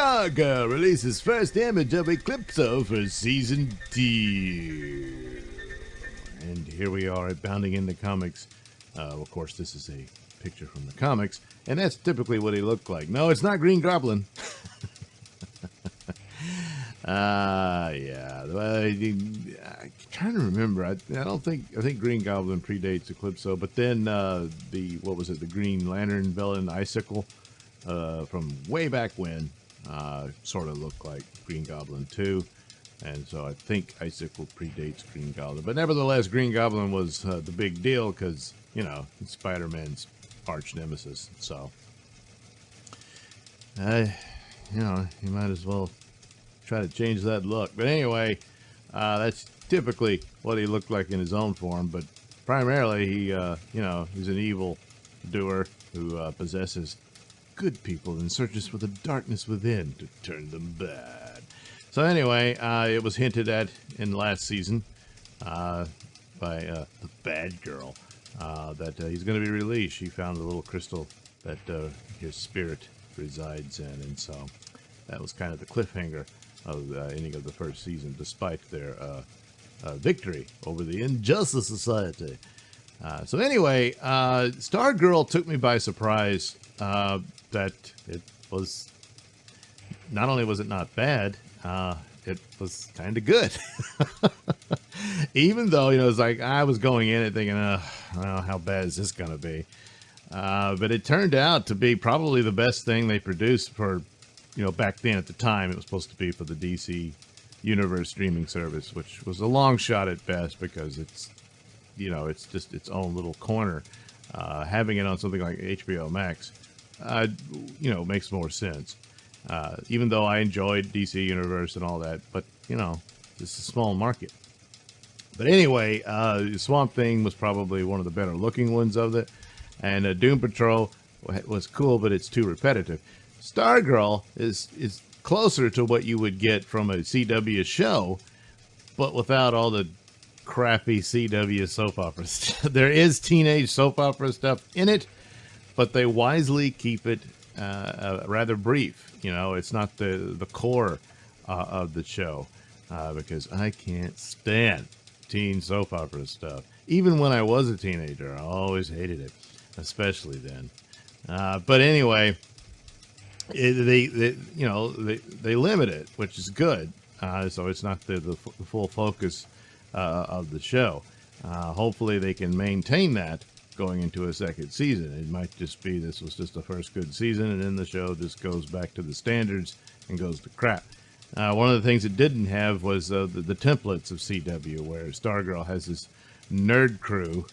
Stargirl releases first image of Eclipso for season 2. And here we are at Bounding into Comics. Of course, this is a picture from the comics, and that's typically what he looked like. No, it's not Green Goblin. Yeah. I'm trying to remember. I think Green Goblin predates Eclipso, but then the Green Lantern villain Icicle from way back when sort of looked like Green Goblin too. And so I think Icicle predates Green Goblin. But nevertheless, Green Goblin was the big deal because, it's Spider-Man's arch nemesis. So, you might as well try to change that look. But anyway, that's typically what he looked like in his own form. But primarily, he's an evil doer who possesses good people and searches for the darkness within to turn them bad. So anyway, it was hinted at in last season by the bad girl that he's going to be released. She found a little crystal that his spirit resides in, and so that was kind of the cliffhanger of the ending of the first season, despite their victory over the Injustice Society. So anyway, Stargirl took me by surprise that it was, not only was it not bad, it was kind of good. Even though, it's like I was going in it thinking, well, how bad is this going to be? But it turned out to be probably the best thing they produced for, back then at the time. It was supposed to be for the DC Universe streaming service, which was a long shot at best because it's, it's just its own little corner. Having it on something like HBO Max, makes more sense. Even though I enjoyed DC Universe and all that, but, it's a small market. But anyway, Swamp Thing was probably one of the better looking ones of it. And Doom Patrol was cool, but it's too repetitive. Stargirl is closer to what you would get from a CW show, but without all the crappy CW soap opera stuff. There is teenage soap opera stuff in it, but they wisely keep it rather brief. It's not the core of the show, because I can't stand teen soap opera stuff. Even when I was a teenager, I always hated it, especially then. But anyway, they limit it, which is good. So it's not the full focus of the show. Hopefully they can maintain that going into a second season. It might just be this was just the first good season, and then the show just goes back to the standards and goes to crap. One of the things it didn't have was the templates of CW, where Stargirl has this nerd crew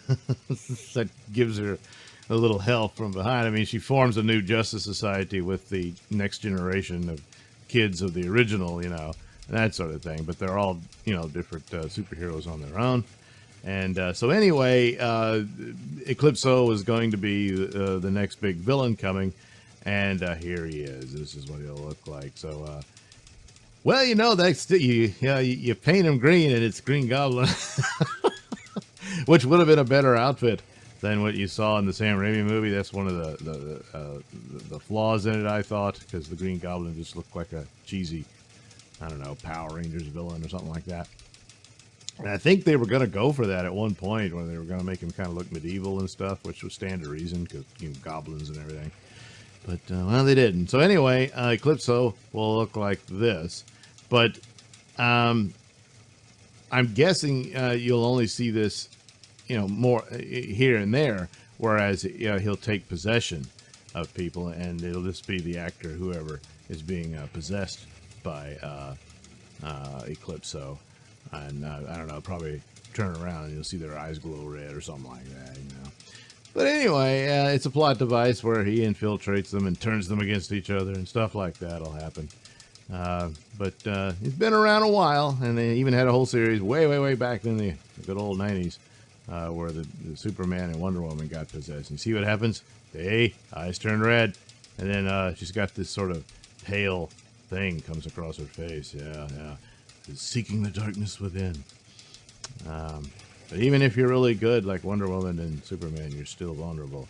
that gives her a little help from behind. I mean, she forms a new Justice Society with the next generation of kids of the original, that sort of thing. But they're all, different superheroes on their own. And so anyway, Eclipso is going to be the next big villain coming. And here he is. This is what he'll look like. So, well, that's you paint him green and it's Green Goblin, which would have been a better outfit than what you saw in the Sam Raimi movie. That's one of the flaws in it, I thought, because the Green Goblin just looked like a cheesy, I don't know, Power Rangers villain or something like that. And I think they were going to go for that at one point, where they were going to make him kind of look medieval and stuff, which would stand to reason because goblins and everything. But well, they didn't. So anyway, Eclipso will look like this. But I'm guessing you'll only see this, more here and there, whereas he'll take possession of people, and it'll just be the actor, whoever is being possessed by Eclipso. And I don't know, probably turn around and you'll see their eyes glow red or something like that, But anyway, it's a plot device where he infiltrates them and turns them against each other, and stuff like that will happen. But he's been around a while, and they even had a whole series way back in the good old 90s where the Superman and Wonder Woman got possessed. And see what happens? Hey, eyes turn red, and then she's got this sort of pale thing comes across her face. Yeah. Is seeking the darkness within. But even if you're really good, like Wonder Woman and Superman, you're still vulnerable.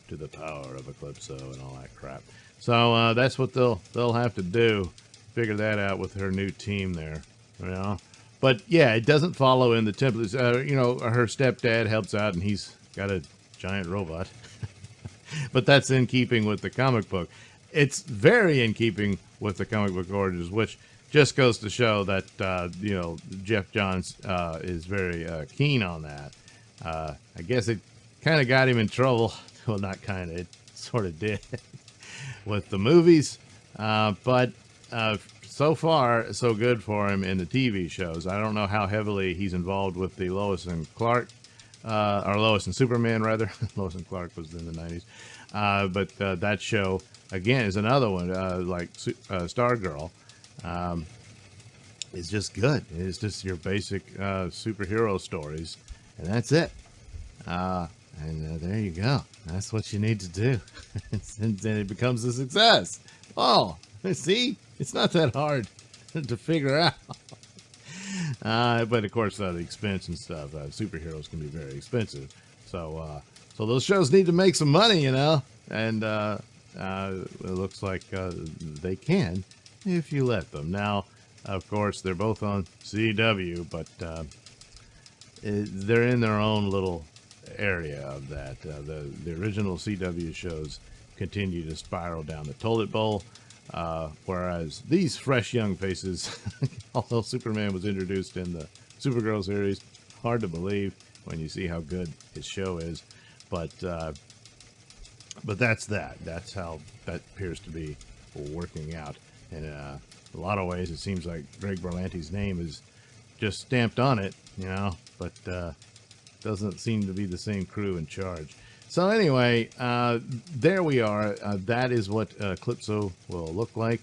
to the power of Eclipso and all that crap. So that's what they'll have to do, figure that out with her new team there, you know. But yeah, it doesn't follow in the templates. You know, her stepdad helps out, and he's got a giant robot. But that's in keeping with the comic book. It's very in keeping with the comic book origins, which just goes to show that you know, Jeff Johns is very keen on that. I guess it kind of got him in trouble. Well, not kind of, it sort of did with the movies. But so far, so good for him in the TV shows. I don't know how heavily he's involved with the Lois and Clark, or Lois and Superman, rather. Lois and Clark was in the 90s. But that show, again, is another one, like Stargirl. It's just good. It's just your basic superhero stories, and that's it. And there you go. That's what you need to do. And then it becomes a success. Oh, see? It's not that hard to figure out. But of course, the expense and stuff, superheroes can be very expensive. So those shows need to make some money, you know, and it looks like they can if you let them. Now, of course, they're both on CW, but they're in their own little area of that. The original CW shows continue to spiral down the toilet bowl, whereas these fresh young faces, although Superman was introduced in the Supergirl series, hard to believe when you see how good his show is, but that's that. That's how that appears to be working out. And a lot of ways, it seems like Greg Berlanti's name is just stamped on it, you know, but doesn't seem to be the same crew in charge. So anyway, there we are. That is what Eclipso will look like.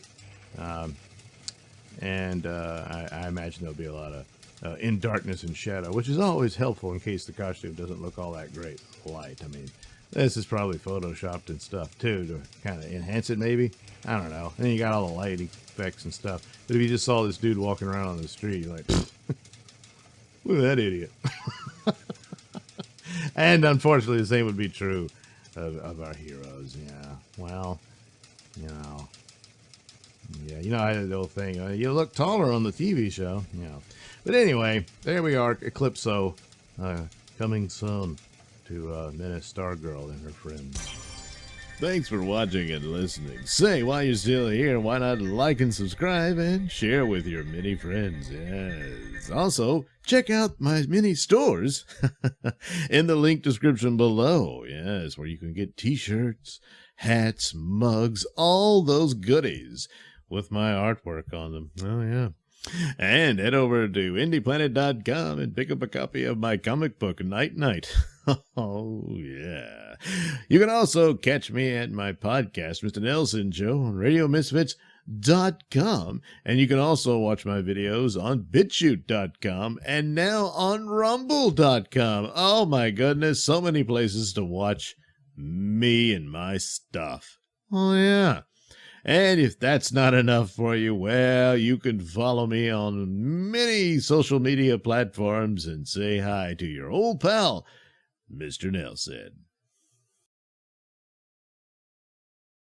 And I imagine there'll be a lot of in darkness and shadow, which is always helpful in case the costume doesn't look all that great light. I mean, this is probably photoshopped and stuff too to kind of enhance it, maybe. I don't know. And then you got all the light effects and stuff. But if you just saw this dude walking around on the street, you're like, look at that idiot. And unfortunately, the same would be true of our heroes. Yeah. Well, you know. Yeah, you know, I had the old thing. You look taller on the TV show. You know. But anyway, there we are. Eclipso coming soon to Menace Stargirl and her friends. Thanks for watching and listening. Say, while you're still here, why not like and subscribe and share with your many friends? Yes. Also, check out my mini stores in the link description below. Yes, where you can get t-shirts, hats, mugs, all those goodies with my artwork on them. Oh, yeah. And head over to indieplanet.com and pick up a copy of my comic book, Night Night. Oh, yeah. You can also catch me at my podcast, Mr Nailsin Show, on RadioMisfits.com. And you can also watch my videos on BitChute.com and now on Rumble.com. Oh, my goodness. So many places to watch me and my stuff. Oh, yeah. And if that's not enough for you, well, you can follow me on many social media platforms and say hi to your old pal, Mr. Nailsin.